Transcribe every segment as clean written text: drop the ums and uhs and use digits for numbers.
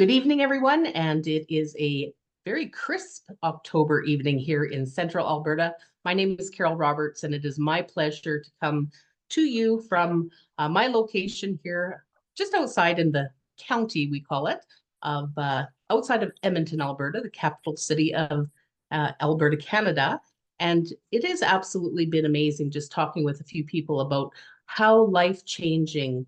Good evening, everyone, and it is a very crisp October evening here in central Alberta. My name is Carol Roberts, and it is my pleasure to come to you from my location here, just outside in the county, we call it, of outside of Edmonton, Alberta, the capital city of Alberta, Canada. And it has absolutely been amazing just talking with a few people about how life-changing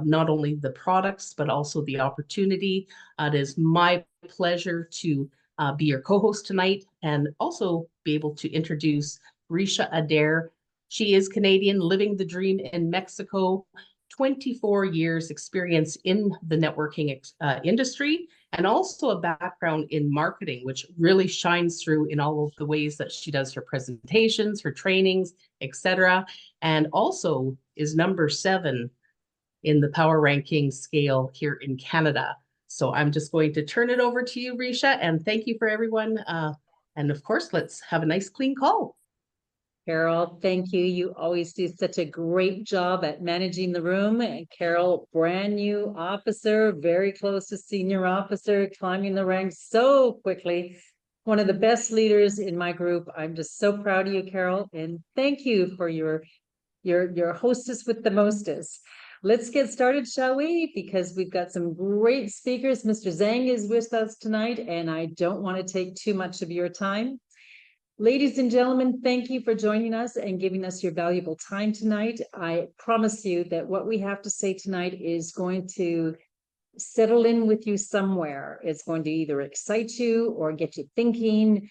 not only the products, but also the opportunity. It is my pleasure to be your co-host tonight and also be able to introduce Ricia Adair. She is Canadian, living the dream in Mexico, 24 years experience in the networking industry, and also a background in marketing, which really shines through in all of the ways that she does her presentations, her trainings, etc. And also is number 7 in the power ranking scale here in Canada. So I'm just going to turn it over to you, Ricia, and thank you for everyone. And of course, let's have a nice clean call. Carol, thank you. You always do such a great job at managing the room. And Carol, brand new officer, very close to senior officer, climbing the ranks so quickly. One of the best leaders in my group. I'm just so proud of you, Carol. And thank you for your hostess with the mostest. Let's get started, shall we? Because we've got some great speakers. Mr. Zheng is with us tonight, and I don't want to take too much of your time. Ladies and gentlemen, thank you for joining us and giving us your valuable time tonight. I promise you that what we have to say tonight is going to settle in with you somewhere. It's going to either excite you or get you thinking.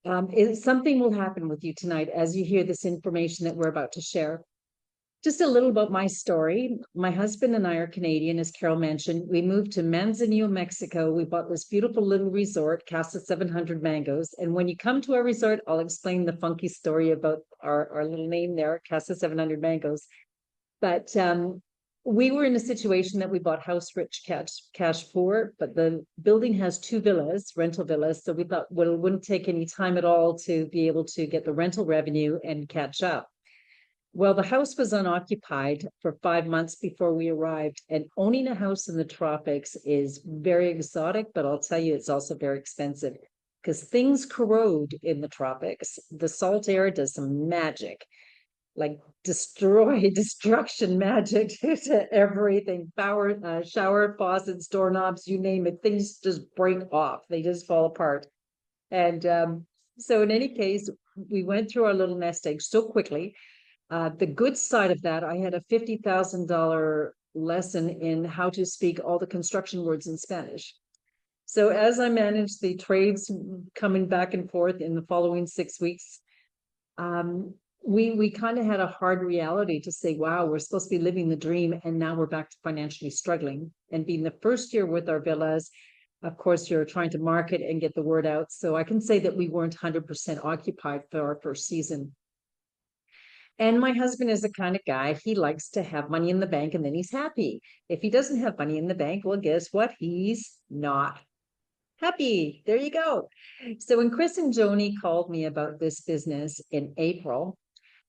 Something will happen with you tonight as you hear this information that we're about to share. Just a little about my story. My husband and I are Canadian, as Carol mentioned. We moved to Manzanillo, Mexico. We bought this beautiful little resort, Casa 700 Mangoes. And when you come to our resort, I'll explain the funky story about our little name there, Casa 700 Mangoes. But we were in a situation that we bought house rich, cash poor, but the building has 2 villas, rental villas. So we thought, well, it wouldn't take any time at all to be able to get the rental revenue and catch up. Well, the house was unoccupied for 5 months before we arrived, and owning a house in the tropics is very exotic, but I'll tell you, it's also very expensive because things corrode in the tropics. The salt air does some magic, like destruction magic to everything, power, shower faucets, doorknobs, you name it, things just break off. They just fall apart. And so in any case, we went through our little nest egg so quickly. The good side of that, I had a $50,000 lesson in how to speak all the construction words in Spanish. So as I managed the trades coming back and forth in the following 6 weeks, we kind of had a hard reality to say, wow, we're supposed to be living the dream, and now we're back to financially struggling. And being the first year with our villas, of course, you're trying to market and get the word out. So I can say that we weren't 100% occupied for our first season. And my husband is the kind of guy, he likes to have money in the bank and then he's happy. If he doesn't have money in the bank, well, guess what? He's not happy. There you go. So when Chris and Joni called me about this business in April,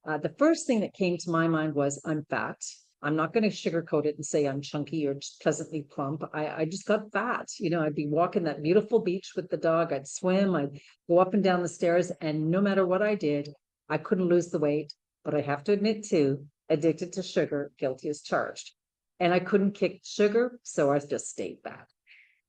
the first thing that came to my mind was, I'm fat. I'm not going to sugarcoat it and say I'm chunky or just pleasantly plump. I just got fat. You know, I'd be walking that beautiful beach with the dog. I'd swim. I'd go up and down the stairs. And no matter what I did, I couldn't lose the weight. But I have to admit too, addicted to sugar, guilty as charged. And I couldn't kick sugar, so I just stayed fat.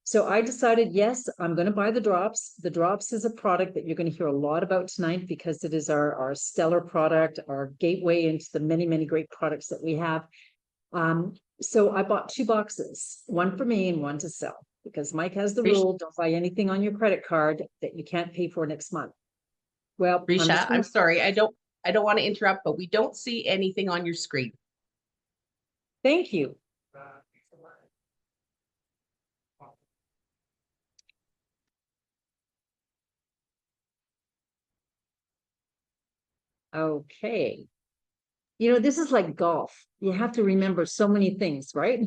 So I decided, yes, I'm going to buy the drops. The drops is a product that you're going to hear a lot about tonight because it is our stellar product, our gateway into the many, many great products that we have. So I bought 2 boxes, one for me and one to sell, because Mike has the rule, don't buy anything on your credit card that you can't pay for next month. Well, Ricia, I'm sorry, I don't want to interrupt, but we don't see anything on your screen. Thank you. Okay. You know, this is like golf. You have to remember so many things, right?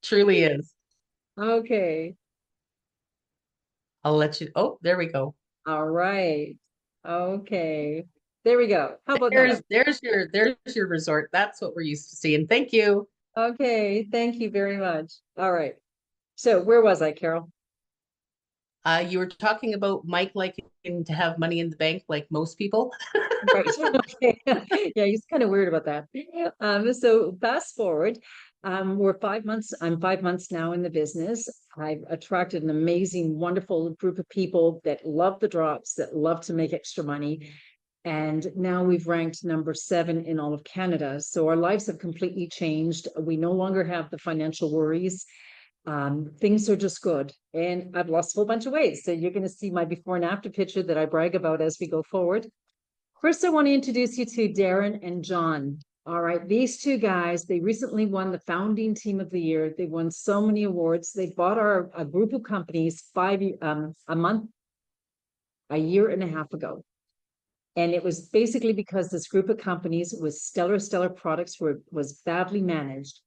Truly is. Okay. I'll let you. Oh, there we go. All right. Okay. There we go. How about that? There's your resort. That's what we're used to seeing. Thank you. Okay. Thank you very much. All right. So where was I, Carol? You were talking about Mike liking to have money in the bank like most people. Right. Okay. Yeah, he's kind of weird about that. So fast forward, I'm 5 months now in the business. I've attracted an amazing, wonderful group of people that love the drops, that love to make extra money. And now we've ranked number 7 in all of Canada. So our lives have completely changed. We no longer have the financial worries. Things are just good. And I've lost a whole bunch of weight. So you're going to see my before and after picture that I brag about as we go forward. First, I want to introduce you to Darren and John. All right, these two guys, they recently won the founding team of the year. They won so many awards. They bought a group of companies a year and a half ago. And it was basically because this group of companies with stellar products was badly managed.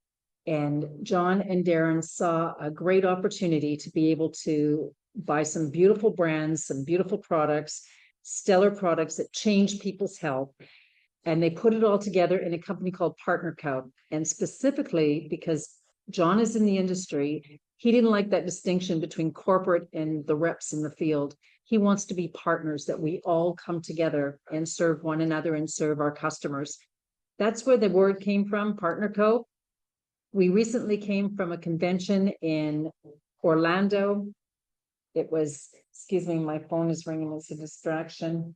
And John and Darren saw a great opportunity to be able to buy some beautiful brands, some beautiful products, stellar products that change people's health. And they put it all together in a company called Partner Co. And specifically because John is in the industry, he didn't like that distinction between corporate and the reps in the field. He wants to be partners, that we all come together and serve one another and serve our customers. That's where the word came from, Partner Co. We recently came from a convention in Orlando. It was, excuse me, my phone is ringing, it's a distraction.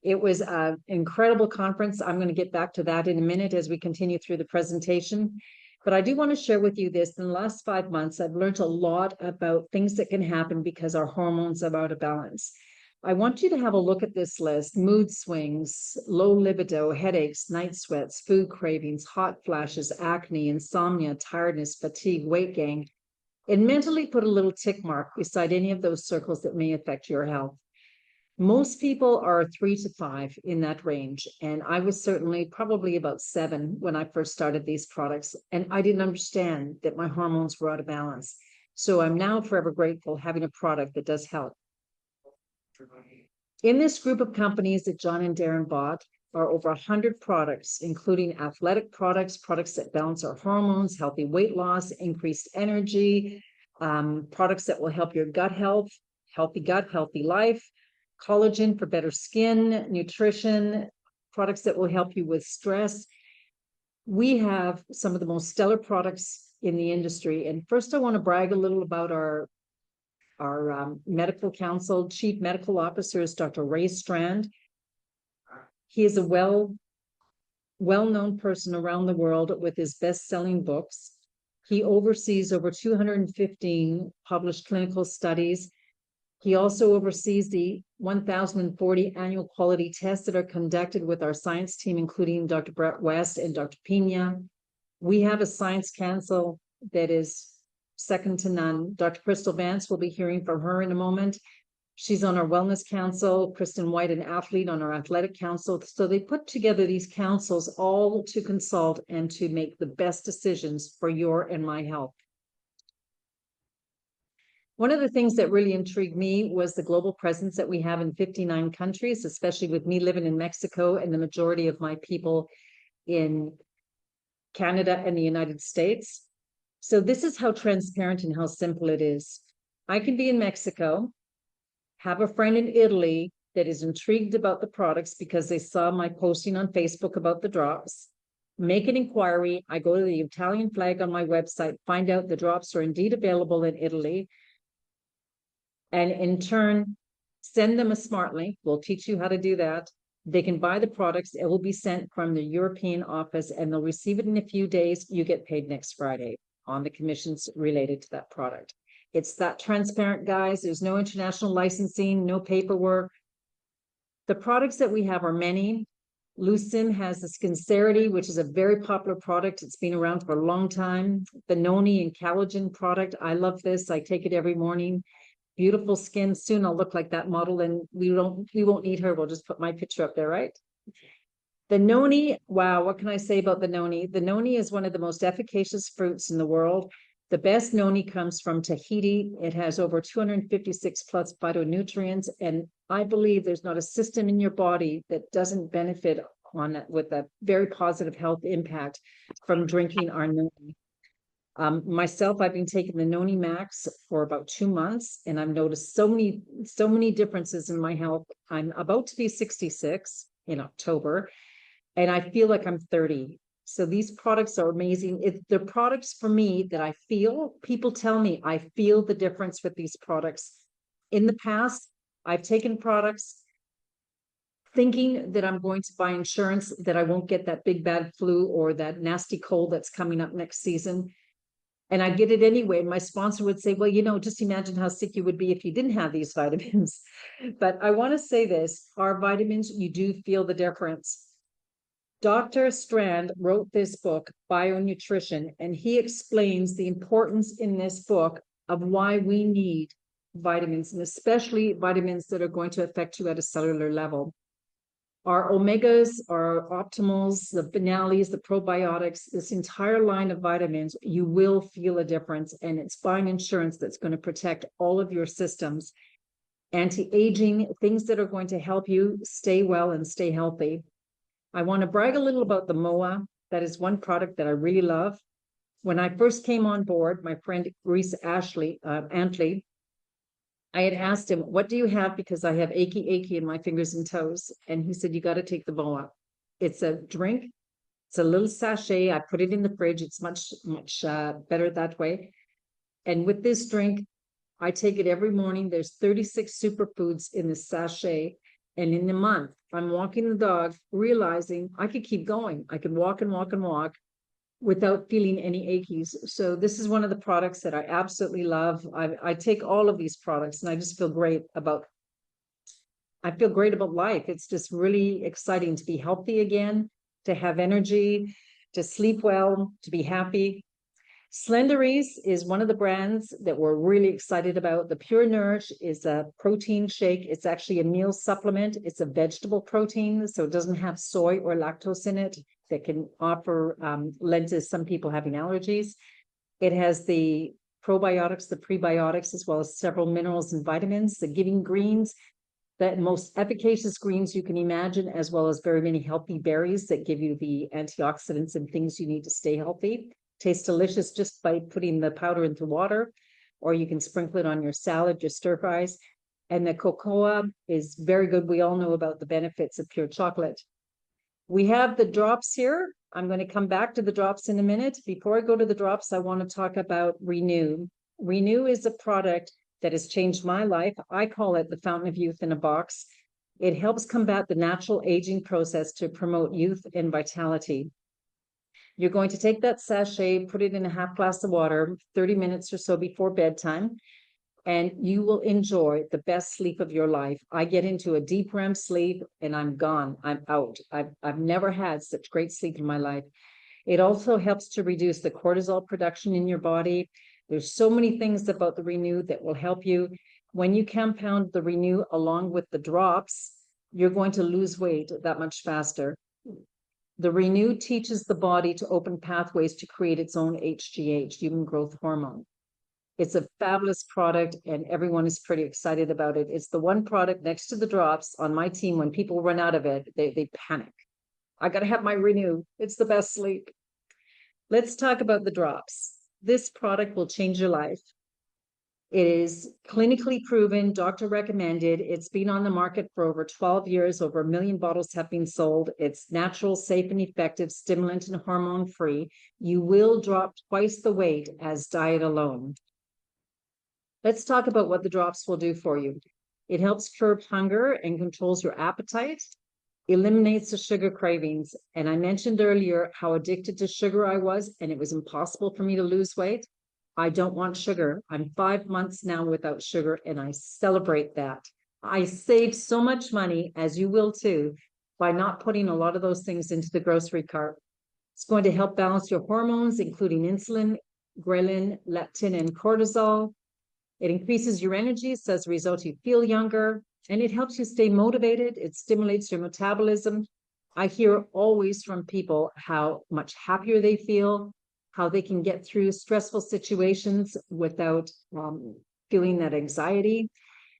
It was an incredible conference. I'm going to get back to that in a minute as we continue through the presentation. But I do want to share with you this. In the last 5 months, I've learned a lot about things that can happen because our hormones are out of balance. I want you to have a look at this list: mood swings, low libido, headaches, night sweats, food cravings, hot flashes, acne, insomnia, tiredness, fatigue, weight gain, and mentally put a little tick mark beside any of those circles that may affect your health. Most people are 3 to 5 in that range. And I was certainly probably about 7 when I first started these products. And I didn't understand that my hormones were out of balance. So I'm now forever grateful having a product that does help. In this group of companies that John and Darren bought are over 100 products, including athletic products, products that balance our hormones, healthy weight loss, increased energy, products that will help your gut health, healthy gut, healthy life, collagen for better skin, nutrition, products that will help you with stress. We have some of the most stellar products in the industry. And first, I want to brag a little about our medical council. Chief Medical Officer is Dr. Ray Strand. He is a well-known person around the world with his best-selling books. He oversees over 215 published clinical studies. He also oversees the 1,040 annual quality tests that are conducted with our science team, including Dr. Brett West and Dr. Pina. We have a science council that is second to none. Dr. Crystal Vance, will be hearing from her in a moment. She's on our wellness council. Kristen White, an athlete, on our athletic council. So they put together these councils all to consult and to make the best decisions for your and my health. One of the things that really intrigued me was the global presence that we have in 59 countries, especially with me living in Mexico and the majority of my people in Canada and the United States. So this is how transparent and how simple it is. I can be in Mexico, have a friend in Italy that is intrigued about the products because they saw my posting on Facebook about the drops, make an inquiry. I go to the Italian flag on my website, find out the drops are indeed available in Italy, and in turn, send them a smart link. We'll teach you how to do that. They can buy the products. It will be sent from the European office and they'll receive it in a few days. You get paid next Friday on the commissions related to that product. It's that transparent, guys. There's no international licensing, no paperwork. The products that we have are many. Lucin has the Skincerity, which is a very popular product. It's been around for a long time. The Noni and Collagen product. I love this. I take it every morning. Beautiful skin. Soon I'll look like that model, and we won't need her. We'll just put my picture up there, right? The Noni, wow, what can I say about the Noni? The Noni is one of the most efficacious fruits in the world. The best Noni comes from Tahiti. It has over 256 plus phytonutrients, and I believe there's not a system in your body that doesn't benefit on it with a very positive health impact from drinking our Noni. Myself, I've been taking the Noni Max for about 2 months, and I've noticed so many differences in my health. I'm about to be 66 in October, and I feel like I'm 30. So these products are amazing. They're products for me that I feel. People tell me I feel the difference with these products. In the past, I've taken products thinking that I'm going to buy insurance, that I won't get that big bad flu or that nasty cold that's coming up next season. And I get it anyway. My sponsor would say, well, just imagine how sick you would be if you didn't have these vitamins. But I want to say this, our vitamins, you do feel the difference. Dr. Strand wrote this book, Bionutrition, and he explains the importance in this book of why we need vitamins, and especially vitamins that are going to affect you at a cellular level. Our omegas, our optimals, the finales, the probiotics, this entire line of vitamins, you will feel a difference. And it's buying insurance that's going to protect all of your systems. Anti-aging, things that are going to help you stay well and stay healthy. I want to brag a little about the MOA. That is one product that I really love. When I first came on board, my friend Ricia Antley, I had asked him, what do you have? Because I have achy in my fingers and toes. And he said, you got to take the MOA. It's a drink. It's a little sachet. I put it in the fridge. It's much better that way. And with this drink, I take it every morning. There's 36 superfoods in the sachet. And in a month, I'm walking the dog, realizing I could keep going. I could walk and walk and walk without feeling any aches. So this is one of the products that I absolutely love. I take all of these products and I just feel great about life. It's just really exciting to be healthy again, to have energy, to sleep well, to be happy. Slenderies is one of the brands that we're really excited about. The Pure Nourish is a protein shake. It's actually a meal supplement. It's a vegetable protein, so it doesn't have soy or lactose in it that can lend to some people having allergies. It has the probiotics, the prebiotics, as well as several minerals and vitamins, the giving greens, the most efficacious greens you can imagine, as well as very many healthy berries that give you the antioxidants and things you need to stay healthy. Tastes delicious just by putting the powder into water, or you can sprinkle it on your salad, your stir fries. And the cocoa is very good. We all know about the benefits of pure chocolate. We have the drops here. I'm going to come back to the drops in a minute. Before I go to the drops, I want to talk about Renew. Renew is a product that has changed my life. I call it the fountain of youth in a box. It helps combat the natural aging process to promote youth and vitality. You're going to take that sachet, put it in a half glass of water, 30 minutes or so before bedtime, and you will enjoy the best sleep of your life. I get into a deep REM sleep and I'm gone. I'm out. I've never had such great sleep in my life. It also helps to reduce the cortisol production in your body. There's so many things about the Renew that will help you. When you compound the Renew along with the drops, you're going to lose weight that much faster. The Renew teaches the body to open pathways to create its own HGH, human growth hormone. It's a fabulous product and everyone is pretty excited about it. It's the one product next to the drops on my team. When people run out of it, they panic. I got to have my Renew. It's the best sleep. Let's talk about the drops. This product will change your life. It is clinically proven, doctor recommended. It's been on the market for over 12 years. Over 1 million bottles have been sold. It's natural, safe, and effective, stimulant and hormone free. You will drop twice the weight as diet alone. Let's talk about what the drops will do for you. It helps curb hunger and controls your appetite, eliminates the sugar cravings. And I mentioned earlier how addicted to sugar I was, and it was impossible for me to lose weight. I don't want sugar. I'm 5 months now without sugar, and I celebrate that. I saved so much money, as you will too, by not putting a lot of those things into the grocery cart. It's going to help balance your hormones, including insulin, ghrelin, leptin, and cortisol. It increases your energy, so as a result, you feel younger, and it helps you stay motivated. It stimulates your metabolism. I hear always from people how much happier they feel, how they can get through stressful situations without feeling that anxiety.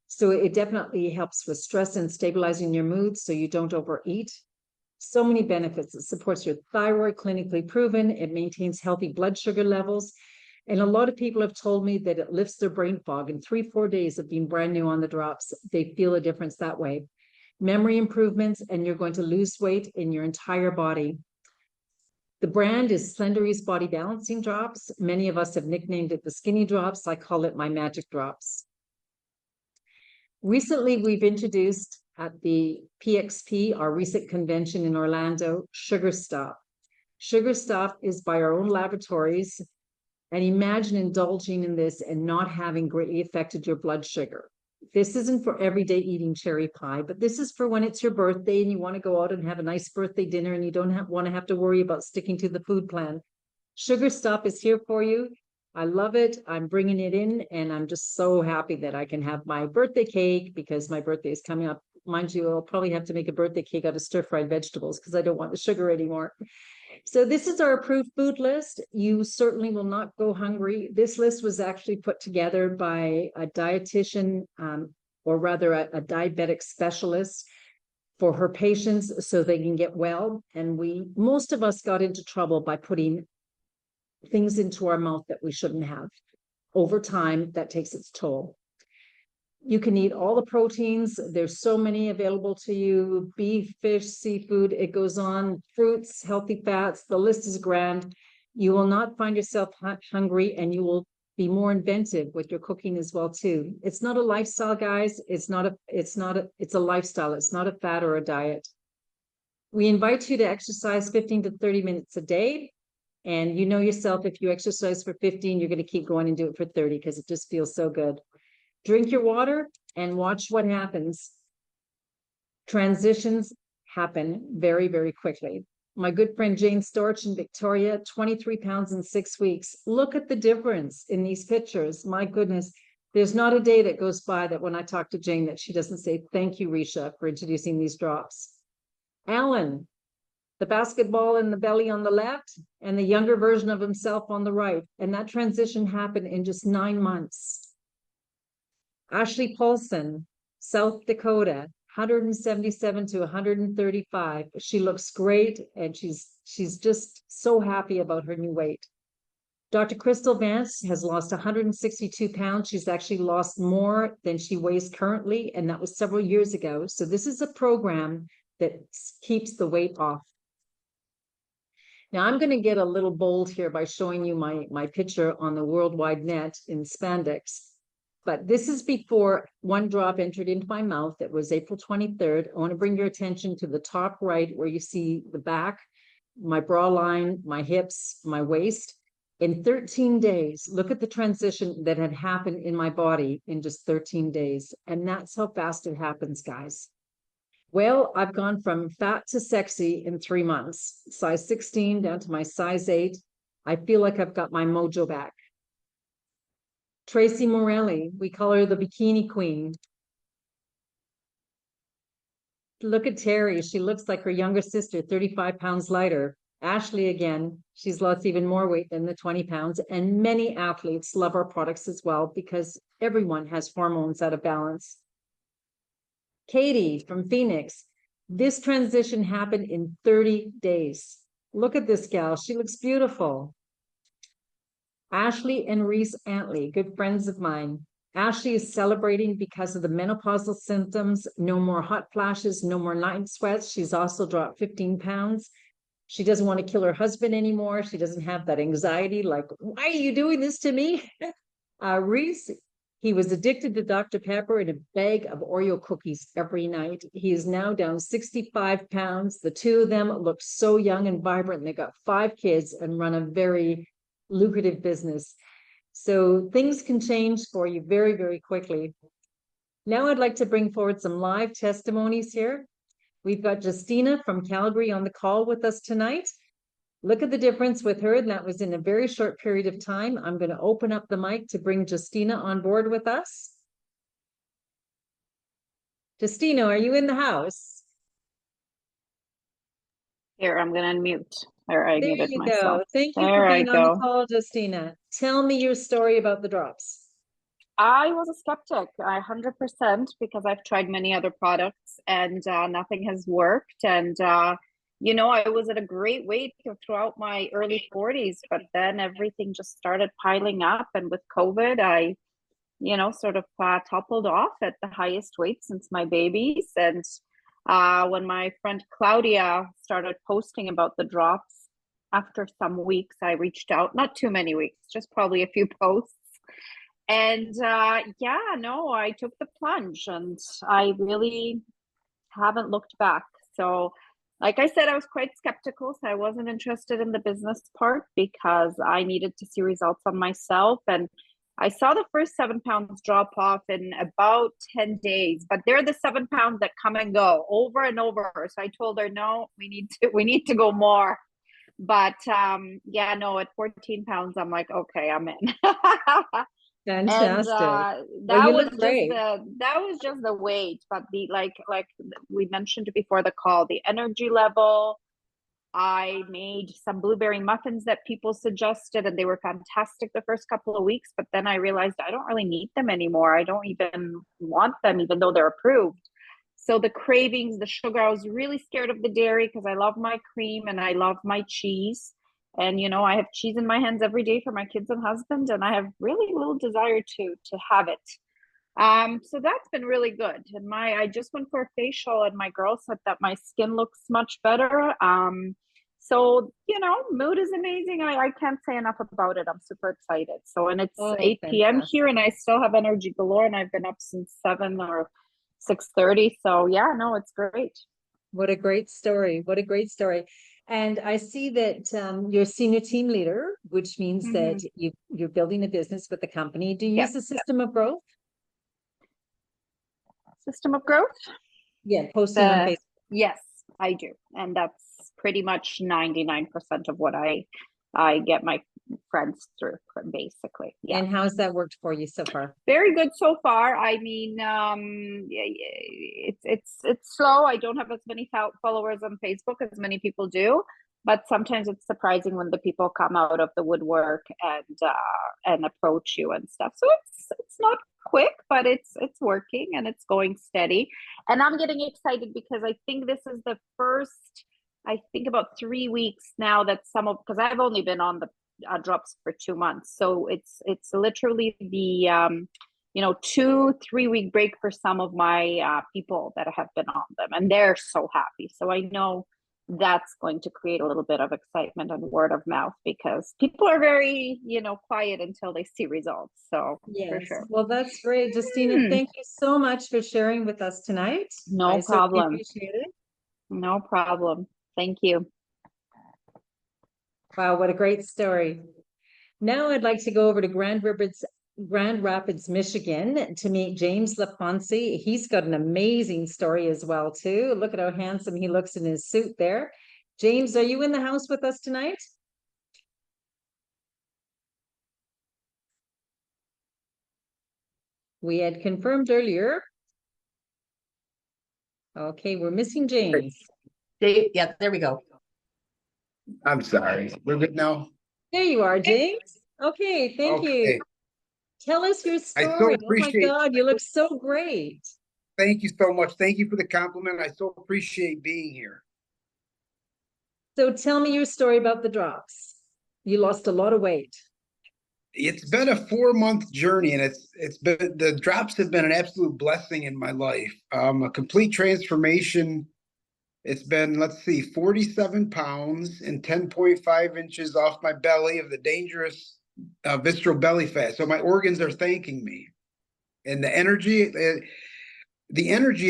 So it definitely helps with stress and stabilizing your mood so you don't overeat. So many benefits. It supports your thyroid, clinically proven. It maintains healthy blood sugar levels. And a lot of people have told me that it lifts their brain fog. In 3-4 days of being brand new on the drops, they feel a difference that way. Memory improvements, and you're going to lose weight in your entire body. The brand is Slendery's Body Balancing Drops. Many of us have nicknamed it the Skinny Drops. I call it my Magic Drops. Recently, we've introduced at the PXP, our recent convention in Orlando, Sugar Stop. Sugar Stop is by our own laboratories. And imagine indulging in this and not having greatly affected your blood sugar. This isn't for everyday eating cherry pie, but this is for when it's your birthday and you want to go out and have a nice birthday dinner and you don't want to have to worry about sticking to the food plan. Sugar Stop is here for you. I love it. I'm bringing it in, and I'm just so happy that I can have my birthday cake because my birthday is coming up. Mind you, I'll probably have to make a birthday cake out of stir-fried vegetables because I don't want the sugar anymore. So this is our approved food list. You certainly will not go hungry. This list was actually put together by a dietitian, or rather a diabetic specialist for her patients so they can get well. And most of us got into trouble by putting things into our mouth that we shouldn't have. Over time, that takes its toll. You can eat all the proteins. There's so many available to you: beef, fish, seafood, it goes on, fruits, healthy fats. The list is grand. You will not find yourself hungry, and you will be more inventive with your cooking as well too. It's not a lifestyle, guys. It's a lifestyle. It's not a fad or a diet. We invite you to exercise 15 to 30 minutes a day. And you know yourself, if you exercise for 15, you're going to keep going and do it for 30 because it just feels so good. Drink your water and watch what happens. Transitions happen very, very quickly. My good friend Jane Storch in Victoria, 23 pounds in 6 weeks. Look at the difference in these pictures. My goodness, there's not a day that goes by that when I talk to Jane that she doesn't say, thank you, Ricia, for introducing these drops. Alan, the basketball in the belly on the left and the younger version of himself on the right. And that transition happened in just 9 months. Ashley Paulson, South Dakota, 177 to 135. She looks great, and she's just so happy about her new weight. Dr. Crystal Vance has lost 162 pounds. She's actually lost more than she weighs currently, and that was several years ago. So this is a program that keeps the weight off. Now I'm going to get a little bold here by showing you my picture on the World Wide Net in spandex. But this is before one drop entered into my mouth. That was April 23rd. I want to bring your attention to the top right where you see the back, my bra line, my hips, my waist. In 13 days, look at the transition that had happened in my body in just 13 days. And that's how fast it happens, guys. Well, I've gone from fat to sexy in 3 months, size 16 down to my size 8. I feel like I've got my mojo back. Tracy Morelli, we call her the Bikini Queen. Look at Terry. She looks like her younger sister, 35 pounds lighter. Ashley again, she's lost even more weight than the 20 pounds. And many athletes love our products as well because everyone has hormones out of balance. Katie from Phoenix, this transition happened in 30 days. Look at this gal. She looks beautiful. Ashley and Reese Antley, good friends of mine. Ashley is celebrating because of the menopausal symptoms. No more hot flashes, no more night sweats. She's also dropped 15 pounds. She doesn't want to kill her husband anymore. She doesn't have that anxiety like, why are you doing this to me? Reese, he was addicted to Dr. Pepper and a bag of Oreo cookies every night. He is now down 65 pounds. The two of them look so young and vibrant. They got 5 kids and run a very lucrative business. So things can change for you very, very quickly. Now I'd like to bring forward some live testimonies here. We've got Justyna from Calgary on the call with us tonight. Look at the difference with her, and that was in a very short period of time. I'm going to open up the mic to bring Justyna on board with us. Justyna, are you in the house? Here, I'm going to unmute. Or I muted myself. Go. Thank you for being on the call, Justyna. Tell me your story about the drops. I was a skeptic, 100%, because I've tried many other products and nothing has worked. And I was at a great weight throughout my early 40s, but then everything just started piling up. And with COVID, I, sort of toppled off at the highest weight since my babies. And when my friend Claudia started posting about the drops, after some weeks, I reached out, not too many weeks, just probably a few posts. And I took the plunge and I really haven't looked back. So, like I said, I was quite skeptical. So I wasn't interested in the business part because I needed to see results on myself. And I saw the first 7 pounds drop off in about 10 days, but they're the 7 pounds that come and go over and over. So I told her, no, we need to go more. But at 14 pounds, I'm like, okay, I'm in. Fantastic. And Well, you look great. that was just the weight, but the like we mentioned before the call, the energy level. I made some blueberry muffins that people suggested, and they were fantastic the first couple of weeks. But then I realized I don't really need them anymore. I don't even want them, even though they're approved. So the cravings, the sugar, I was really scared of the dairy because I love my cream and I love my cheese. And I have cheese in my hands every day for my kids and husband, and I have really little desire to have it. So that's been really good. And I just went for a facial, and my girl said that my skin looks much better. So mood is amazing. I can't say enough about it. I'm super excited. So, and it's 8 p.m. here, and I still have energy galore, and I've been up since 7 or 6:30. So yeah, no, it's great. What a great story. What a great story. And I see that you're senior team leader, which means that you're building a business with the company. Do you use the system of growth? System of growth? Yeah, posting on Facebook. Yes, I do. And that's pretty much 99% of what I get my friends through, basically. Yeah. And how's that worked for you so far? Very good so far. I mean, it's slow. I don't have as many followers on Facebook as many people do, but sometimes it's surprising when the people come out of the woodwork and approach you and stuff. So it's not quick, but it's working and it's going steady. And I'm getting excited because I think this is the first, I think about 3 weeks now that because I've only been on the drops for 2 months. So it's literally the 2-3 week break for some of my people that have been on them, and they're so happy. So I know that's going to create a little bit of excitement and word of mouth because people are very quiet until they see results. So yes, for sure. Well, that's great, Justyna. Thank you so much for sharing with us tonight. No problem. Appreciate it. No problem. Thank you. Wow, what a great story. Now I'd like to go over to Grand Rapids, Michigan to meet James Ponsie. He's got an amazing story as well, too. Look at how handsome he looks in his suit there. James, are you in the house with us tonight? We had confirmed earlier. Okay, we're missing James. Yeah, there we go. I'm sorry. We're good now. There you are, James. Okay, thank you. Tell us your story. Oh my God, you look so great. Thank you so much. Thank you for the compliment. I so appreciate being here. So tell me your story about the drops. You lost a lot of weight. It's been a 4-month journey, and it's been, the drops have been an absolute blessing in my life. A complete transformation. It's been, 47 pounds and 10.5 inches off my belly of the dangerous visceral belly fat. So my organs are thanking me. And the energy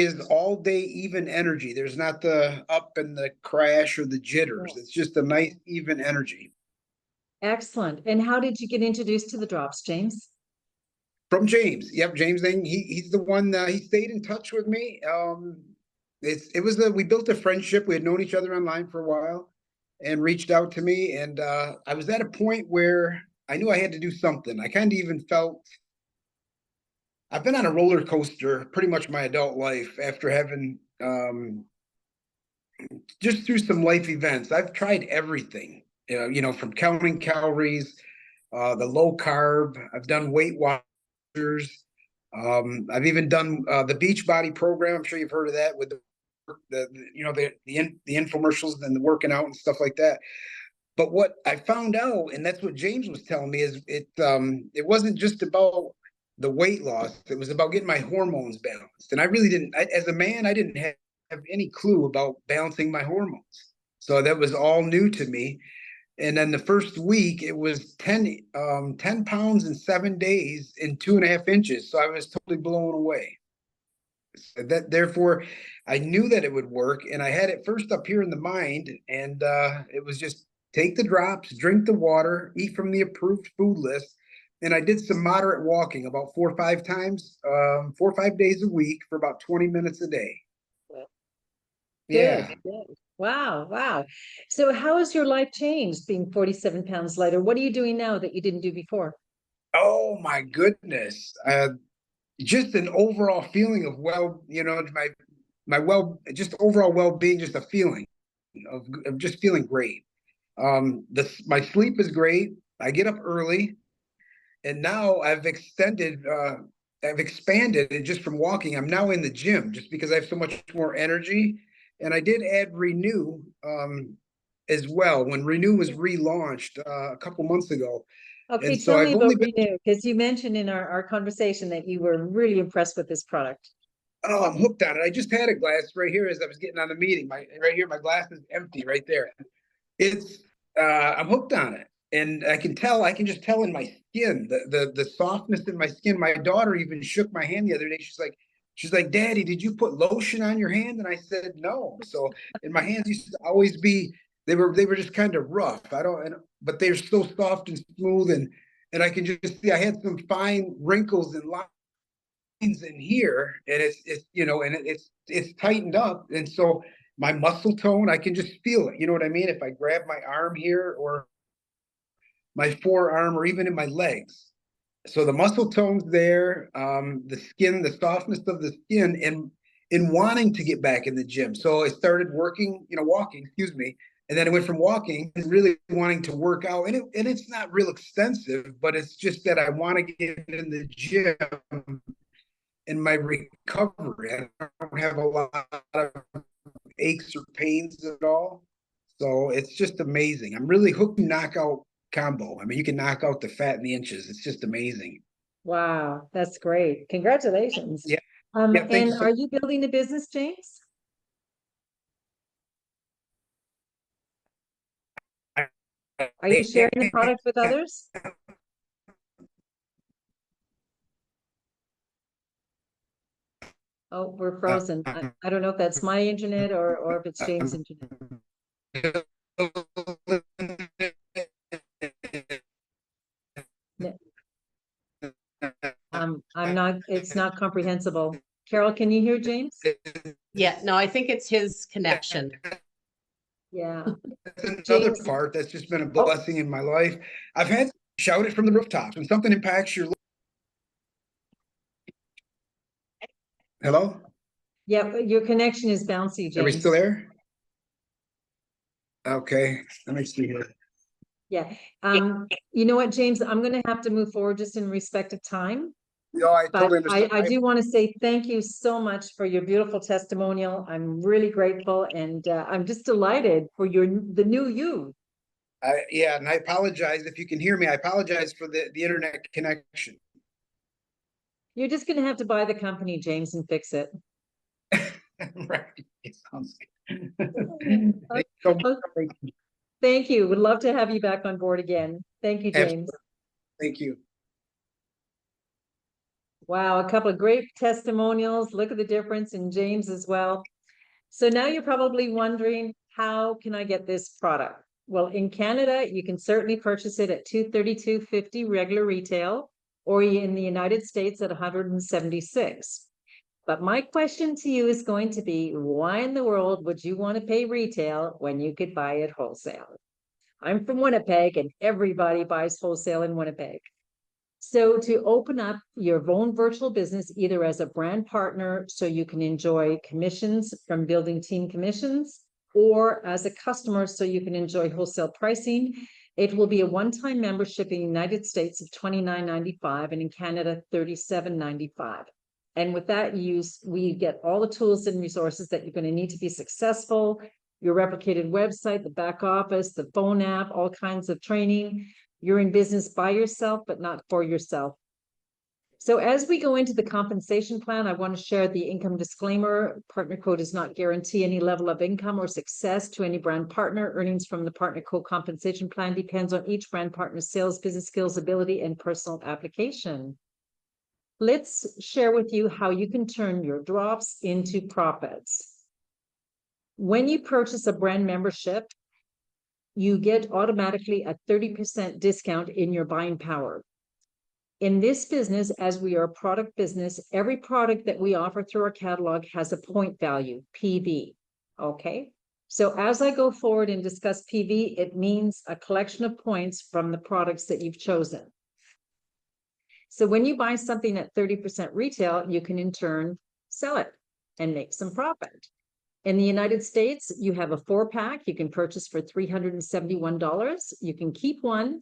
is all day even energy. There's not the up and the crash or the jitters. It's just a nice even energy. Excellent. And how did you get introduced to the drops, James? From James. Yep, James Zheng. He's the one, he stayed in touch with me. We built a friendship. We had known each other online for a while and reached out to me. And I was at a point where I knew I had to do something. I kind of even felt, I've been on a roller coaster pretty much my adult life after having, just through some life events. I've tried everything, from counting calories, the low carb. I've done Weight Watchers. I've even done the Beachbody program. I'm sure you've heard of that with the the infomercials and the working out and stuff like that. But what I found out, and that's what James was telling me, is it wasn't just about the weight loss. It was about getting my hormones balanced. And I really didn't, as a man, I didn't have any clue about balancing my hormones. So that was all new to me. And then the first week it was 10 pounds in 7 days in 2.5 inches. So I was totally blown away. Therefore, I knew that it would work, and I had it first up here in the mind, and it was just take the drops, drink the water, eat from the approved food list. And I did some moderate walking about 4 or 5 times, 4 or 5 days a week for about 20 minutes a day. Yeah. Good. Wow, wow. So how has your life changed being 47 pounds lighter? What are you doing now that you didn't do before? Oh my goodness. Just an overall feeling of just overall well-being, just a feeling of just feeling great. My sleep is great. I get up early, and now I've expanded it just from walking. I'm now in the gym just because I have so much more energy. And I did add Renew as well when Renew was relaunched a couple months ago. Okay, And so tell me I've about only been, Renew, because you mentioned in our conversation that you were really impressed with this product. oh, I'm hooked on it. I just had a glass right here as I was getting on the meeting. Right here, my glass is empty right there. I'm hooked on it. And I can just tell in my skin, the softness in my skin. My daughter even shook my hand the other day. She's like, Daddy, did you put lotion on your hand? And I said, no. So, and my hands used to always be, they were just kind of rough. But they're so soft and smooth. And I can just see, I had some fine wrinkles and lines in here, and it's tightened up. And so my muscle tone, I can just feel it. You know what I mean? If I grab my arm here or my forearm or even in my legs. So the muscle tone's there, the skin, the softness of the skin, and in wanting to get back in the gym. So I started walking, excuse me. And then I went from walking and really wanting to work out. And it's not real extensive, but it's just that I want to get in the gym in my recovery. I don't have a lot of aches or pains at all. So it's just amazing. I'm really hooked knockout combo. I mean, you can knock out the fat and the inches. It's just amazing. Wow, that's great. Congratulations. Yeah. And are you building a business, James? Are you sharing the product with others? Oh, we're frozen. I don't know if that's my internet or if it's James' internet. It's not comprehensible. Carol, can you hear James? Yeah, no, I think it's his connection. Yeah. That's another part that's just been a blessing in my life. I've had to shout it from the rooftops when something impacts your. Hello? Yeah, your connection is bouncy, James. Are we still there? Okay, let me see here. Yeah. You know what, James, I'm going to have to move forward just in respect of time. No, I totally understand. I do want to say thank you so much for your beautiful testimonial. I'm really grateful, and I'm just delighted for the new you. Yeah, and I apologize if you can hear me. I apologize for the internet connection. You're just going to have to buy the company, James, and fix it. Right. It sounds good. Thank you. Would love to have you back on board again. Thank you, James. Absolutely. Thank you. Wow, a couple of great testimonials. Look at the difference in James as well. So now you're probably wondering, how can I get this product? Well, in Canada, you can certainly purchase it at $232.50 regular retail, or in the United States at $176. But my question to you is going to be, why in the world would you want to pay retail when you could buy it wholesale? I'm from Winnipeg, and everybody buys wholesale in Winnipeg. So to open up your own virtual business, either as a brand partner, so you can enjoy commissions from building team commissions, or as a customer, so you can enjoy wholesale pricing, it will be a one-time membership in the United States of $29.95 and in Canada, $37.95. And with that, we get all the tools and resources that you're going to need to be successful, your replicated website, the back office, the phone app, all kinds of training. You're in business by yourself, but not for yourself. So as we go into the compensation plan, I want to share the income disclaimer. Partner code does not guarantee any level of income or success to any brand partner. Earnings from the partner code compensation plan depends on each brand partner's sales, business skills, ability, and personal application. Let's share with you how you can turn your drops into profits. When you purchase a brand membership, you get automatically a 30% discount in your buying power. In this business, as we are a product business, every product that we offer through our catalog has a point value, PV, okay? So as I go forward and discuss PV, it means a collection of points from the products that you've chosen. So when you buy something at 30% retail, you can in turn sell it and make some profit. In the United States, you have a 4-pack you can purchase for $371. You can keep one.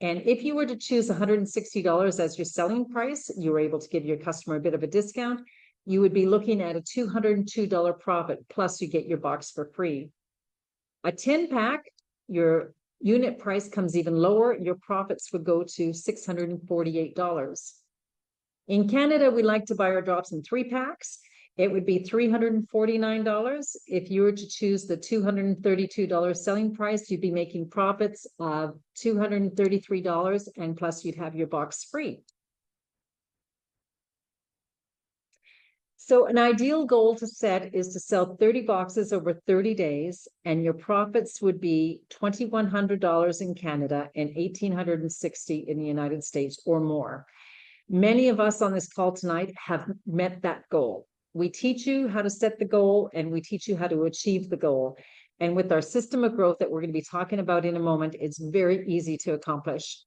And if you were to choose $160 as your selling price, you were able to give your customer a bit of a discount. You would be looking at a $202 profit, plus you get your box for free. A 10-pack, your unit price comes even lower. Your profits would go to $648. In Canada, we like to buy our drops in 3-packs. It would be $349. If you were to choose the $232 selling price, you'd be making profits of $233, and plus you'd have your box free. So an ideal goal to set is to sell 30 boxes over 30 days, and your profits would be $2,100 in Canada and $1,860 in the United States or more. Many of us on this call tonight have met that goal. We teach you how to set the goal, and we teach you how to achieve the goal. And with our system of growth that we're going to be talking about in a moment, it's very easy to accomplish.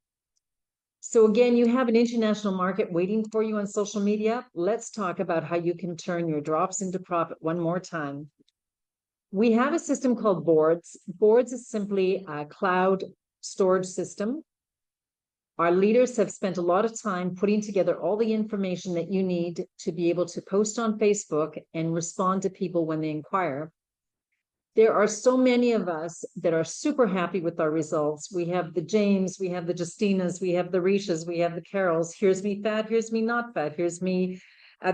So again, you have an international market waiting for you on social media. Let's talk about how you can turn your drops into profit one more time. We have a system called Boards. Boards is simply a cloud storage system. Our leaders have spent a lot of time putting together all the information that you need to be able to post on Facebook and respond to people when they inquire. There are so many of us that are super happy with our results. We have the James, we have the Justynas, we have the Ricias, we have the Carols. Here's me fat, here's me not fat, here's me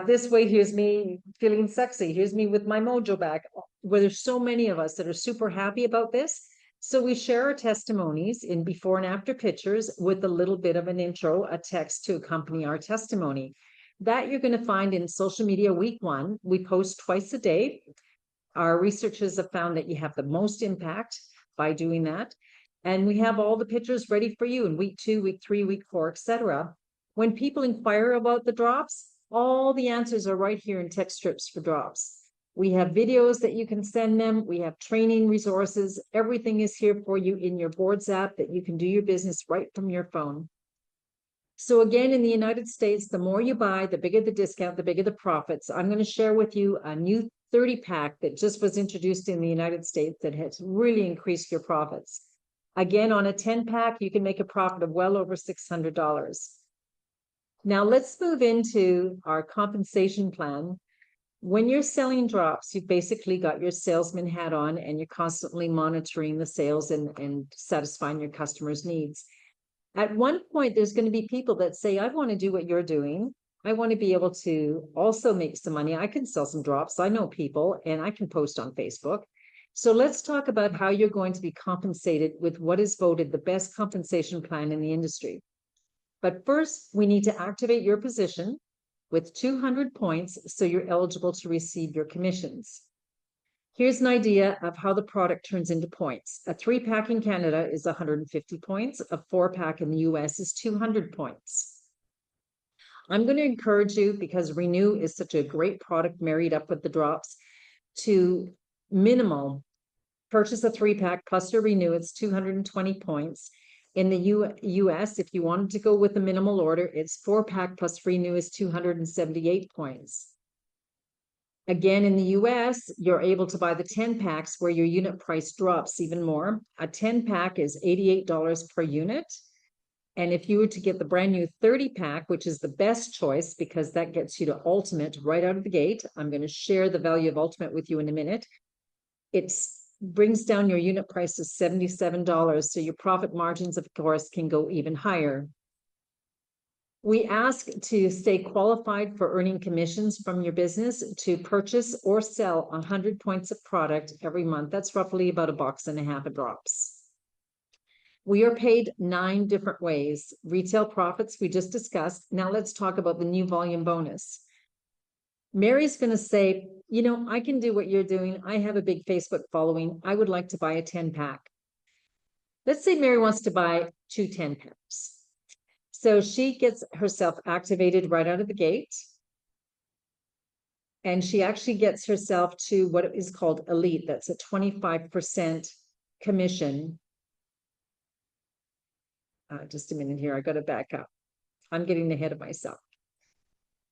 this way, here's me feeling sexy, here's me with my mojo back. Well, there's so many of us that are super happy about this. So we share our testimonies in before and after pictures with a little bit of an intro, a text to accompany our testimony. That you're going to find in social media week 1. We post twice a day. Our researchers have found that you have the most impact by doing that. And we have all the pictures ready for you in week 2, week 3, week 4, etc. When people inquire about the drops, all the answers are right here in text strips for drops. We have videos that you can send them. We have training resources. Everything is here for you in your Boards app that you can do your business right from your phone. So again, in the United States, the more you buy, the bigger the discount, the bigger the profits. I'm going to share with you a new 30-pack that just was introduced in the United States that has really increased your profits. Again, on a 10-pack, you can make a profit of well over $600. Now let's move into our compensation plan. When you're selling drops, you've basically got your salesman hat on and you're constantly monitoring the sales and satisfying your customers' needs. At one point, there's going to be people that say, I want to do what you're doing. I want to be able to also make some money. I can sell some drops. I know people and I can post on Facebook. So let's talk about how you're going to be compensated with what is voted the best compensation plan in the industry. But first, we need to activate your position with 200 points so you're eligible to receive your commissions. Here's an idea of how the product turns into points. A 3-pack in Canada is 150 points. A 4-pack in the US is 200 points. I'm going to encourage you, because Renew is such a great product married up with the drops, to minimal purchase a 3-pack plus your Renew. It's 220 points. In the US, if you wanted to go with a minimal order, it's 4-pack plus Renew is 278 points. Again, in the US, you're able to buy the 10-packs where your unit price drops even more. A 10-pack is $88 per unit. And if you were to get the brand new 30 pack, which is the best choice because that gets you to Ultimate right out of the gate. I'm going to share the value of Ultimate with you in a minute. It brings down your unit price to $77. So your profit margins, of course, can go even higher. We ask to stay qualified for earning commissions from your business to purchase or sell 100 points of product every month. That's roughly about $1.50 of drops. We are paid 9 different ways. Retail profits, we just discussed. Now let's talk about the new volume bonus. Mary's going to say, you know, I can do what you're doing. I have a big Facebook following. I would like to buy a 10 pack. Let's say Mary wants to buy 2 10 packs. So she gets herself activated right out of the gate. And she actually gets herself to what is called Elite. That's a 25% commission. Just a minute here. I got to back up. I'm getting ahead of myself.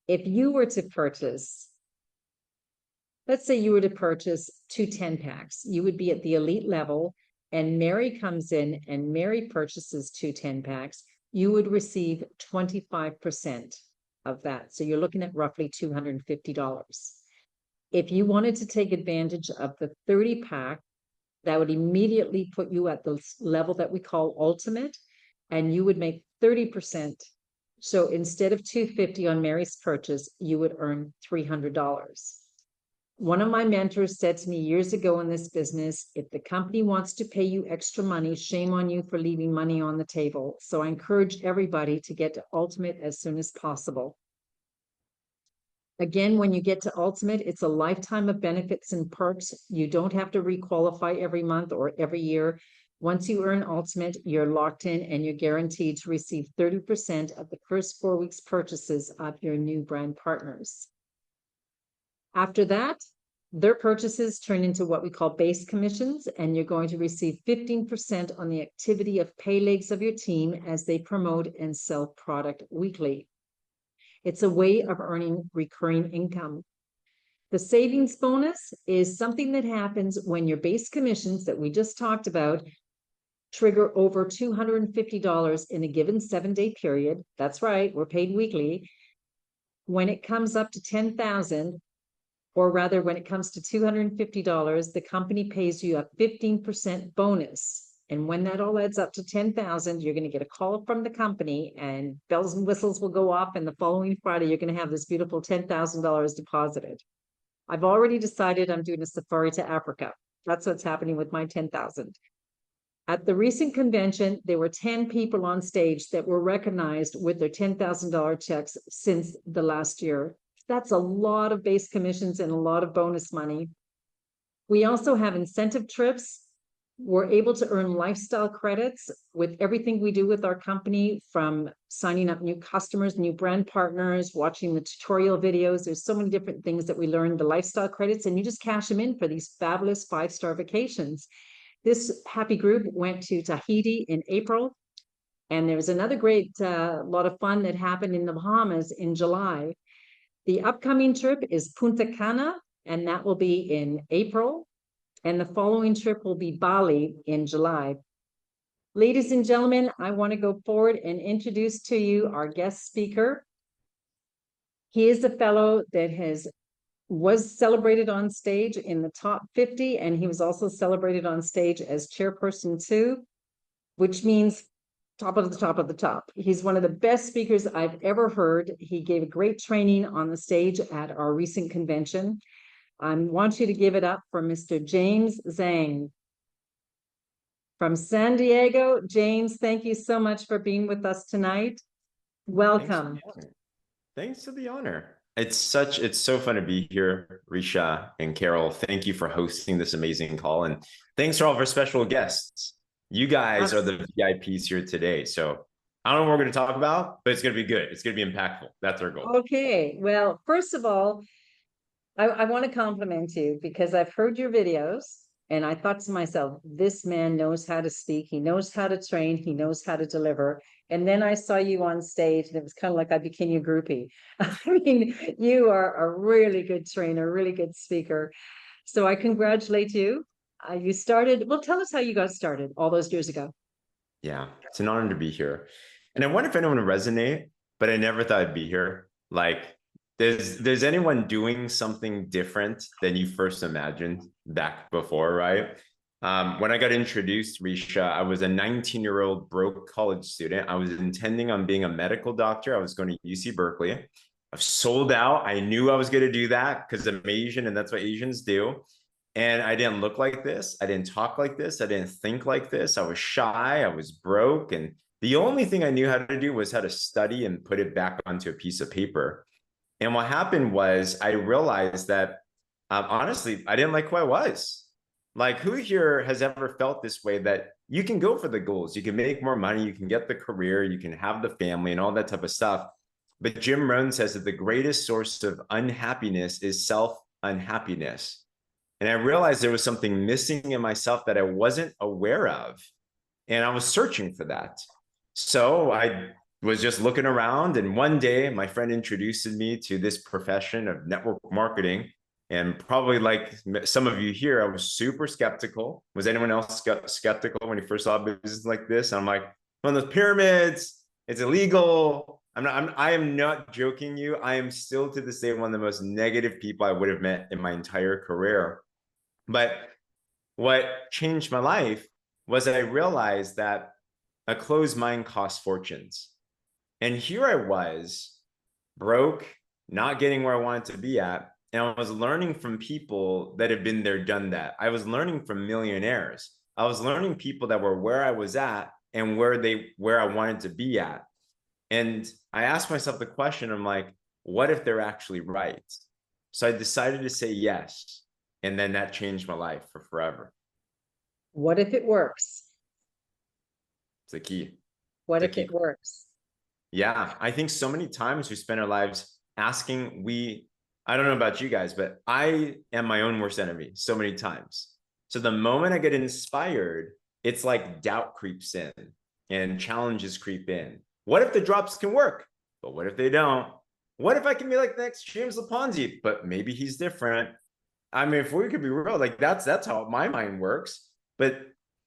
If you were to purchase, let's say you were to purchase 2 10 packs, you would be at the Elite level, and Mary comes in and Mary purchases 2 10 packs, you would receive 25% of that. So you're looking at roughly $250. If you wanted to take advantage of the 30 pack, that would immediately put you at the level that we call Ultimate, and you would make 30%. So instead of $250 on Mary's purchase, you would earn $300. One of my mentors said to me years ago in this business, if the company wants to pay you extra money, shame on you for leaving money on the table. So I encourage everybody to get to Ultimate as soon as possible. Again, when you get to Ultimate, it's a lifetime of benefits and perks. You don't have to requalify every month or every year. Once you earn Ultimate, you're locked in and you're guaranteed to receive 30% of the first 4 weeks purchases of your new brand partners. After that, their purchases turn into what we call base commissions, and you're going to receive 15% on the activity of pay legs of your team as they promote and sell product weekly. It's a way of earning recurring income. The savings bonus is something that happens when your base commissions that we just talked about trigger over $250 in a given 7-day period. That's right, we're paid weekly. When it comes up to $10,000, or rather when it comes to $250, the company pays you a 15% bonus. And when that all adds up to $10,000, you're going to get a call from the company and bells and whistles will go off. And the following Friday, you're going to have this beautiful $10,000 deposited. I've already decided I'm doing a safari to Africa. That's what's happening with my 10,000. At the recent convention, there were 10 people on stage that were recognized with their $10,000 checks since the last year. That's a lot of base commissions and a lot of bonus money. We also have incentive trips. We're able to earn lifestyle credits with everything we do with our company, from signing up new customers, new brand partners, watching the tutorial videos. There's so many different things that we learn, the lifestyle credits, and you just cash them in for these fabulous 5-star vacations. This happy group went to Tahiti in April, and there was another great lot of fun that happened in the Bahamas in July. The upcoming trip is Punta Cana, and that will be in April. And the following trip will be Bali in July. Ladies and gentlemen, I want to go forward and introduce to you our guest speaker. He is a fellow that was celebrated on stage in the top 50, and he was also celebrated on stage as chairperson 2, which means top of the top of the top. He's one of the best speakers I've ever heard. He gave a great training on the stage at our recent convention. I want you to give it up for Mr. James Zheng from San Diego. James, thank you so much for being with us tonight. Welcome. Thanks for the honor. It's so fun to be here, Ricia and Carol. Thank you for hosting this amazing call, and thanks for all of our special guests. You guys are the VIPs here today. So I don't know what we're going to talk about, but it's going to be good. It's going to be impactful. That's our goal. Okay. Well, first of all, I want to compliment you because I've heard your videos and I thought to myself, this man knows how to speak. He knows how to train. He knows how to deliver. And then I saw you on stage and it was kind of like I became your groupie. I mean, you are a really good trainer, really good speaker. So I congratulate you. You started, well, tell us how you got started all those years ago. Yeah, it's an honor to be here. And I wonder if anyone would resonate, but I never thought I'd be here. Like, there's anyone doing something different than you first imagined back before, right? When I got introduced, Ricia, I was a 19-year-old broke college student. I was intending on being a medical doctor. I was going to UC Berkeley. I've sold out. I knew I was going to do that because I'm Asian and that's what Asians do. And I didn't look like this. I didn't talk like this. I didn't think like this. I was shy. I was broke. And the only thing I knew how to do was how to study and put it back onto a piece of paper. And what happened was I realized that, honestly, I didn't like who I was. Like, who here has ever felt this way, that you can go for the goals, you can make more money, you can get the career, you can have the family and all that type of stuff. But Jim Rohn says that the greatest source of unhappiness is self-unhappiness. And I realized there was something missing in myself that I wasn't aware of. And I was searching for that. So I was just looking around. And one day my friend introduced me to this profession of network marketing. And probably like some of you here, I was super skeptical. Was anyone else skeptical when you first saw a business like this? And I'm like, one of those pyramids, it's illegal. I am not joking you. I am still to this day one of the most negative people I would have met in my entire career. But what changed my life was I realized that a closed mind costs fortunes. And here I was, broke, not getting where I wanted to be at. And I was learning from people that have been there, done that. I was learning from millionaires. I was learning people that were where I was at and where I wanted to be at. And I asked myself the question, I'm like, what if they're actually right? So I decided to say yes. And then that changed my life for forever. What if it works? It's the key. What if it works? Yeah, I think so many times we spend our lives asking, I don't know about you guys, but I am my own worst enemy so many times. So the moment I get inspired, it's like doubt creeps in and challenges creep in. What if the drops can work? But what if they don't? What if I can be like the next James Ponsie? But maybe he's different. I mean, if we could be real, like that's how my mind works. But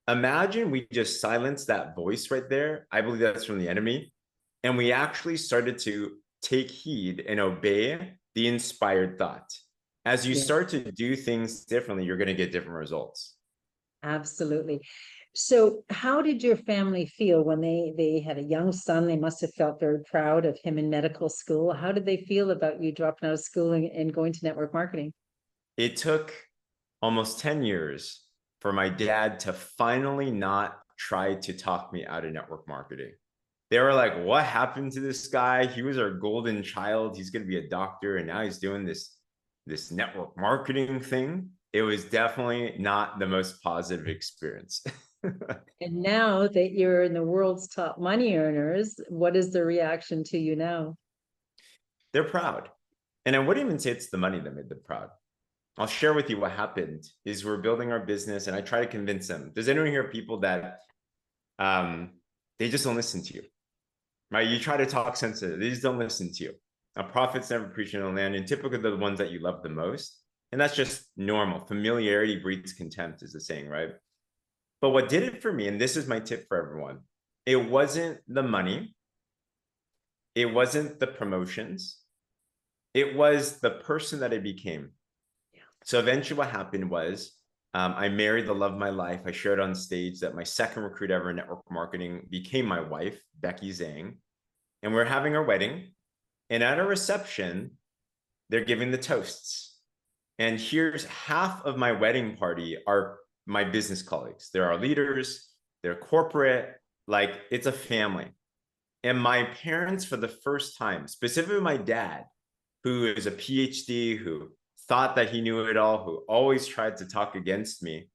imagine we just silence that voice right there. I believe that's from the enemy. And we actually started to take heed and obey the inspired thought. As you start to do things differently, you're going to get different results. Absolutely. So how did your family feel when they had a young son? They must have felt very proud of him in medical school. How did they feel about you dropping out of school and going to network marketing? It took almost 10 years for my dad to finally not try to talk me out of network marketing. They were like, what happened to this guy? He was our golden child. He's going to be a doctor. And now he's doing this network marketing thing. It was definitely not the most positive experience. And now that you're in the world's top money earners, what is the reaction to you now? They're proud. And I wouldn't even say it's the money that made them proud. I'll share with you what happened is we're building our business and I try to convince them. Does anyone hear people that they just don't listen to you? Right? You try to talk sense to them, they just don't listen to you. Now, prophets never preach in the land, and typically the ones that you love the most. And that's just normal. Familiarity breeds contempt is the saying, right? But what did it for me, and this is my tip for everyone, it wasn't the money. It wasn't the promotions. It was the person that I became. Yeah. So eventually what happened was I married the love of my life. I shared on stage that my second recruit ever in network marketing became my wife, Becky Zheng. And we're having our wedding. And at a reception, they're giving the toasts. And here's half of my wedding party are my business colleagues. They're our leaders, they're corporate, like it's a family. And my parents, for the first time, specifically my dad, who is a PhD, who thought that he knew it all, who always tried to talk against me,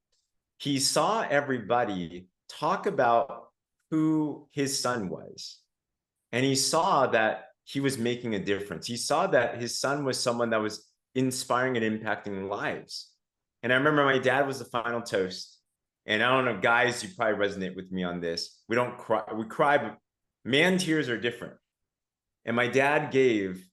he saw everybody talk about who his son was. And he saw that he was making a difference. He saw that his son was someone that was inspiring and impacting lives. And I remember my dad was the final toast. And I don't know, guys, you probably resonate with me on this. We don't cry, we cry, but man tears are different. And my dad gave,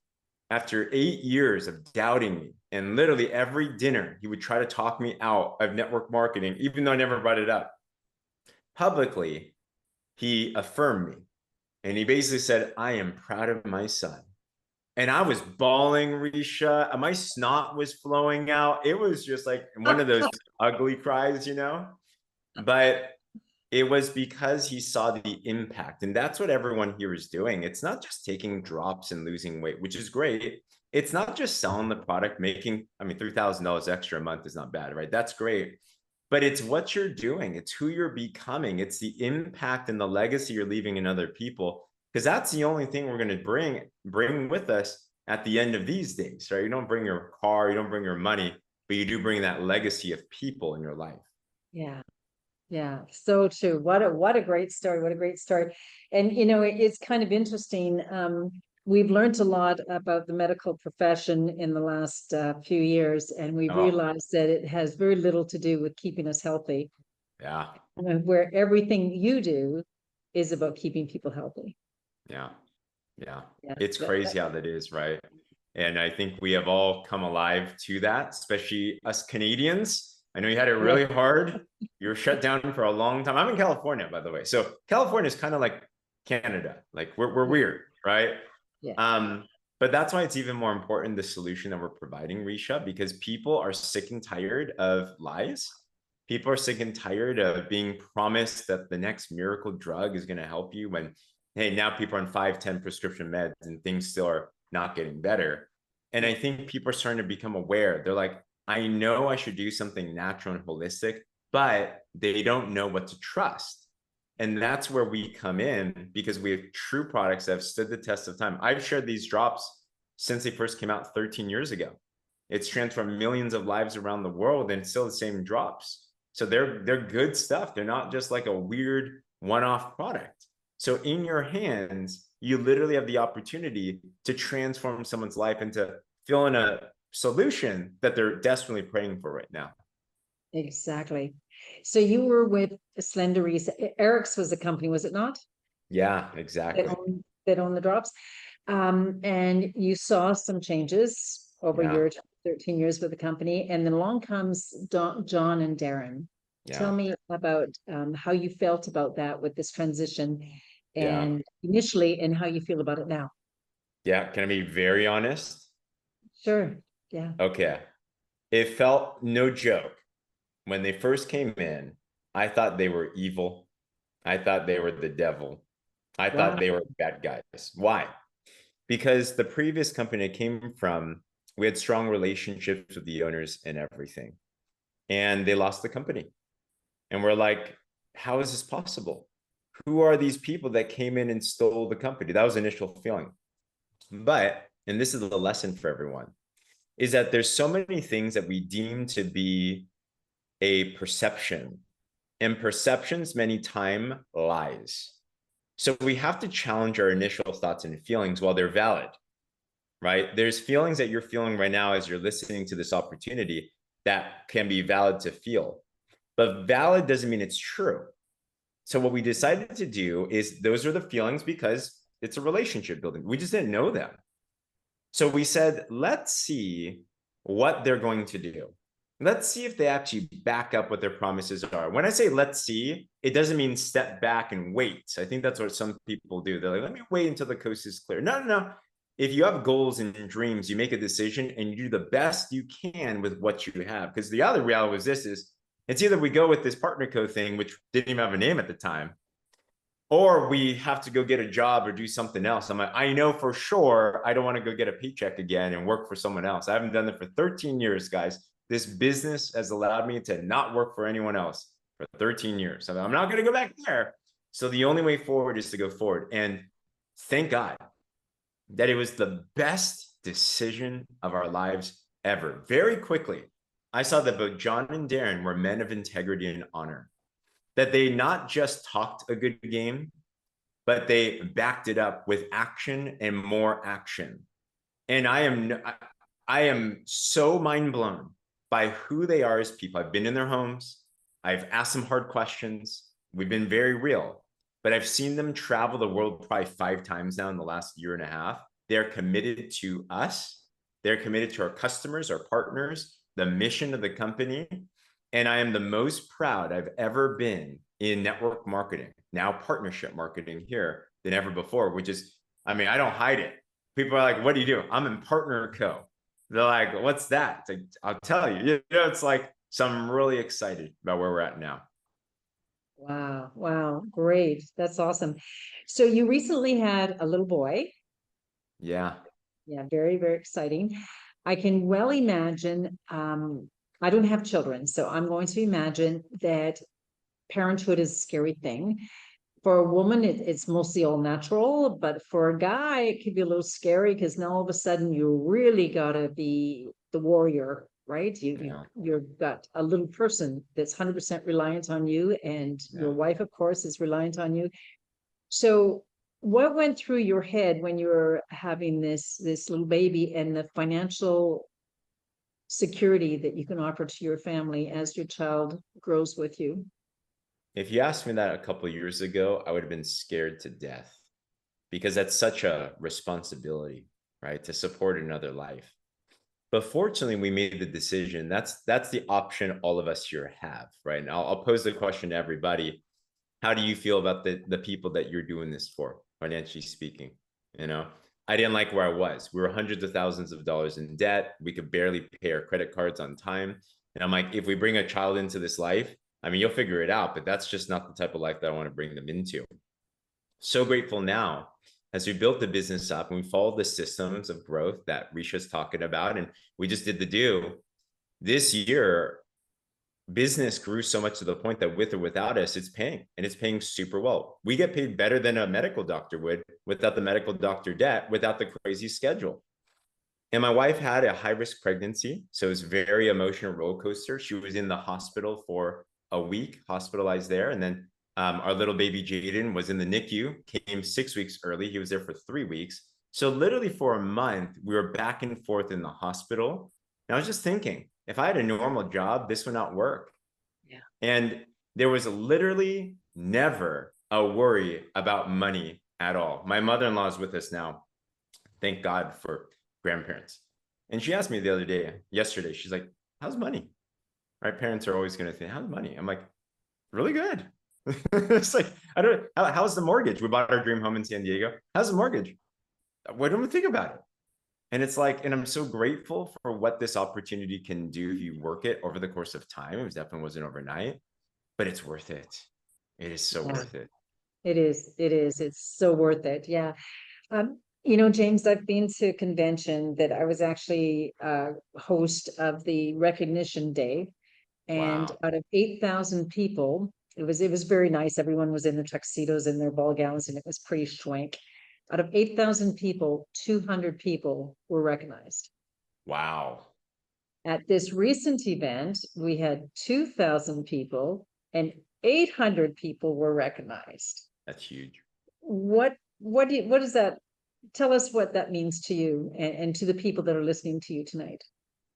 after 8 years of doubting me, and literally every dinner, he would try to talk me out of network marketing, even though I never brought it up. Publicly, he affirmed me. And he basically said, I am proud of my son. And I was bawling, Risha. My snot was flowing out. It was just like one of those ugly cries, you know? But it was because he saw the impact. And that's what everyone here is doing. It's not just taking drops and losing weight, which is great. It's not just selling the product, making, I mean, $3,000 extra a month is not bad, right? That's great. But it's what you're doing. It's who you're becoming. It's the impact and the legacy you're leaving in other people. Because that's the only thing we're going to bring with us at the end of these days, right? You don't bring your car, you don't bring your money, but you do bring that legacy of people in your life. Yeah. Yeah, so true. What a great story. What a great story. And you know, it's kind of interesting. We've learned a lot about the medical profession in the last few years, and we realized that it has very little to do with keeping us healthy. Yeah. Where everything you do is about keeping people healthy. Yeah. Yeah. Yeah, It's crazy how that is, right? And I think we have all come alive to that, especially us Canadians. I know you had it really hard. You were shut down for a long time. I'm in California, by the way. So California is kind of like Canada. Like we're weird, right? Yeah. But that's why it's even more important, the solution that we're providing, Risha, because people are sick and tired of lies. People are sick and tired of being promised that the next miracle drug is going to help you when, hey, now people are on 5-10 prescription meds and things still are not getting better. And I think people are starting to become aware. They're like, I know I should do something natural and holistic, but they don't know what to trust. And that's where we come in, because we have true products that have stood the test of time. I've shared these drops since they first came out 13 years ago. It's transformed millions of lives around the world, and it's still the same drops. So they're good stuff. They're not just like a weird one-off product. So in your hands, you literally have the opportunity to transform someone's life into feeling a solution that they're desperately praying for right now. Exactly. So you were with Slender Ricia. Eric's was the company, was it not? Yeah, exactly. That own the drops. And you saw some changes over your 13 years with the company. And then along comes John and Darren. Tell me about how you felt about that with this transition and initially, and how you feel about it now. Yeah. Can I be very honest? Sure. Yeah. Okay. It felt, no joke, when they first came in, I thought they were evil. I thought they were the devil. I thought they were bad guys. Why? Because the previous company I came from, we had strong relationships with the owners and everything. And they lost the company. And we're like, how is this possible? Who are these people that came in and stole the company? That was the initial feeling. But, and this is the lesson for everyone, is that there's so many things that we deem to be a perception, and perceptions many times lies. So we have to challenge our initial thoughts and feelings while they're valid, right? There's feelings that you're feeling right now as you're listening to this opportunity that can be valid to feel, but valid doesn't mean it's true. So what we decided to do is, those are the feelings because it's a relationship building. We just didn't know them. So we said, let's see what they're going to do. Let's see if they actually back up what their promises are. When I say let's see, it doesn't mean step back and wait. I think that's what some people do. They're like, let me wait until the coast is clear. No. If you have goals and dreams, you make a decision and you do the best you can with what you have. Because the other reality was this is, it's either we go with this partner co thing, which didn't even have a name at the time, or we have to go get a job or do something else. I'm like, I know for sure I don't want to go get a paycheck again and work for someone else. I haven't done that for 13 years, guys. This business has allowed me to not work for anyone else for 13 years. So I'm not going to go back there. So the only way forward is to go forward. And thank God that it was the best decision of our lives ever. Very quickly, I saw that both John and Darren were men of integrity and honor, that they not just talked a good game, but they backed it up with action and more action. And I am so mind blown by who they are as people. I've been in their homes. I've asked them hard questions. We've been very real, but I've seen them travel the world probably 5 times now in the last year and a half. They're committed to us. They're committed to our customers, our partners, the mission of the company. And I am the most proud I've ever been in network marketing now partnership marketing here than ever before, which is, I mean, I don't hide it. People are like, what do you do? I'm in Partner Co. They're like, what's that? It's like, I'll tell you. You know, it's like, so I'm really excited about where we're at now. Wow. Wow. Great. That's awesome. So you recently had a little boy. Yeah. Yeah, very, very exciting. I can well imagine, I don't have children, so I'm going to imagine that parenthood is a scary thing. For a woman, it's mostly all natural, but for a guy, it could be a little scary because now all of a sudden you really gotta be the warrior, right? Yeah. You've got a little person that's 100% reliant on you, and your Yeah. wife, of course, is reliant on you. So what went through your head when you were having this little baby and the financial security that you can offer to your family as your child grows with you? If you asked me that a couple of years ago, I would have been scared to death because that's such a responsibility, right? To support another life. But fortunately, we made the decision. That's the option all of us here have, right? And I'll pose the question to everybody. How do you feel about the people that you're doing this for, financially speaking? You know, I didn't like where I was. We were hundreds of thousands of dollars in debt. We could barely pay our credit cards on time. And I'm like, if we bring a child into this life, I mean, you'll figure it out, but that's just not the type of life that I want to bring them into. So grateful now as we built the business up and we followed the systems of growth that Ricia's talking about, and we just did the do. This year, business grew so much to the point that with or without us, it's paying, and it's paying super well. We get paid better than a medical doctor would without the medical doctor debt, without the crazy schedule. And my wife had a high-risk pregnancy, so it was very emotional roller coaster. She was in the hospital for a week, hospitalized there, and then our little baby Jaden was in the NICU, came 6 weeks early. He was there for 3 weeks. So literally for a month, we were back and forth in the hospital. And I was just thinking, if I had a normal job, this would not work. Yeah. And there was literally never a worry about money at all. My mother-in-law is with us now. Thank God for grandparents. And she asked me the other day, yesterday, she's like, how's money? Right? Parents are always going to think, how's money? I'm like, really good. It's like, I don't, how's the mortgage? We bought our dream home in San Diego. How's the mortgage? What do we think about it? And it's like, and I'm so grateful for what this opportunity can do if you work it over the course of time. It definitely wasn't overnight, but it's worth it. It is so worth it. It is. It is. It's so worth it. Yeah. You know, James, I've been to a convention that I was actually host of the recognition day. And Wow. out of 8,000 people, it was very nice. Everyone was in their tuxedos and their ball gowns, and it was pretty schwank. Out of 8,000 people, 200 people were recognized. Wow. At this recent event, we had 2,000 people and 800 people were recognized. That's huge. What does that tell us what that means to you and to the people that are listening to you tonight?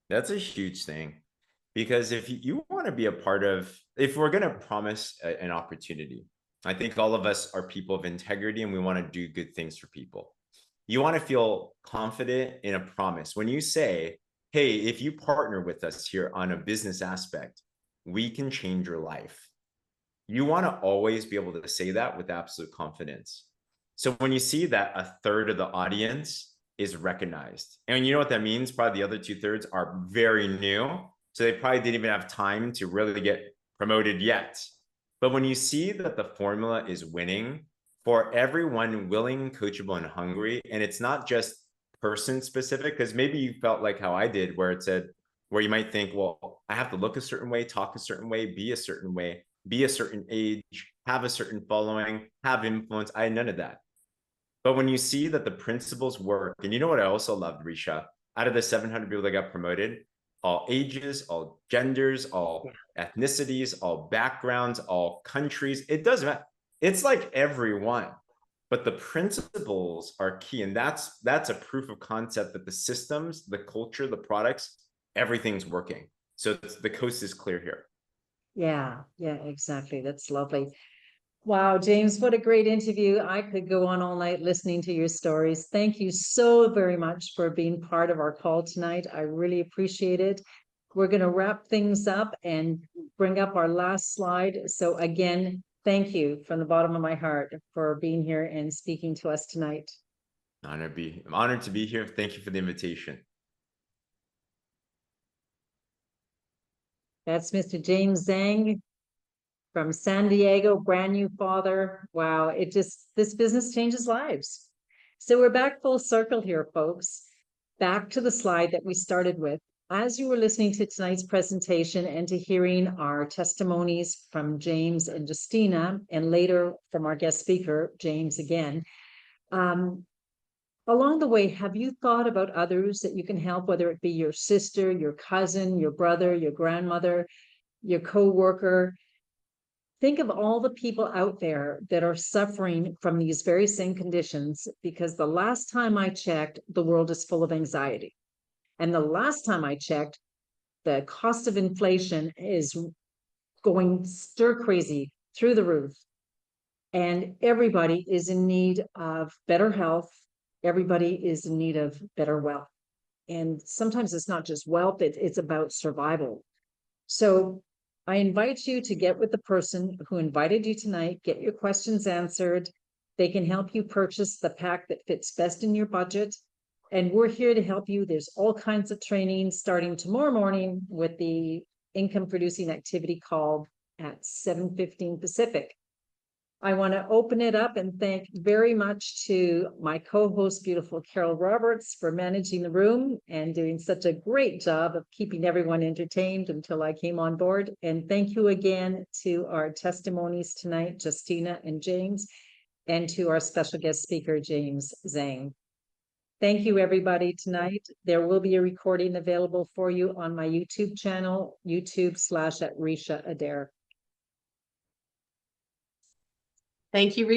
That's a huge thing. Because if you want to be a part of, if we're going to promise an opportunity, I think all of us are people of integrity and we want to do good things for people. You want to feel confident in a promise. When you say, hey, if you partner with us here on a business aspect, we can change your life. You want to always be able to say that with absolute confidence. So when you see that a third of the audience is recognized, and you know what that means? Probably the other 2/3 are very new. So they probably didn't even have time to really get promoted yet. But when you see that the formula is winning for everyone willing, coachable, and hungry, and it's not just person specific, because maybe you felt like how I did, where it said, where you might think, well, I have to look a certain way, talk a certain way, be a certain way, be a certain age, have a certain following, have influence. I had none of that. But when you see that the principles work, and you know what I also loved, Ricia, out of the 700 people that got promoted, all ages, all genders, all ethnicities, all backgrounds, all countries. It doesn't matter. It's like everyone, but the principles are key. And that's a proof of concept that the systems, the culture, the products, everything's working. So the coast is clear here. Yeah, exactly. That's lovely. Wow, James, what a great interview. I could go on all night listening to your stories. Thank you so very much for being part of our call tonight. I really appreciate it. We're going to wrap things up and bring up our last slide. So again, thank you from the bottom of my heart for being here and speaking to us tonight. I'm honored to be here. Thank you for the invitation. That's Mr. James Zheng from San Diego, brand new father. Wow, this business changes lives. So we're back full circle here, folks. Back to the slide that we started with. As you were listening to tonight's presentation and to hearing our testimonies from James and Justyna, and later from our guest speaker, James again, along the way, have you thought about others that you can help, whether it be your sister, your cousin, your brother, your grandmother, your co-worker? Think of all the people out there that are suffering from these very same conditions, because the last time I checked, the world is full of anxiety. And the last time I checked, the cost of inflation is going stir crazy through the roof. And everybody is in need of better health. Everybody is in need of better wealth. And sometimes it's not just wealth, it's about survival. So I invite you to get with the person who invited you tonight, get your questions answered. They can help you purchase the pack that fits best in your budget. And we're here to help you. There's all kinds of training starting tomorrow morning with the income producing activity call at 7:15 Pacific. I want to open it up and thank very much to my co-host, beautiful Carol Roberts, for managing the room and doing such a great job of keeping everyone entertained until I came on board. And thank you again to our testimonies tonight, Justyna and James, and to our special guest speaker, James Zheng. Thank you, everybody, tonight. There will be a recording available for you on my YouTube channel, YouTube/@Ricia Adair. Thank you, Ricia.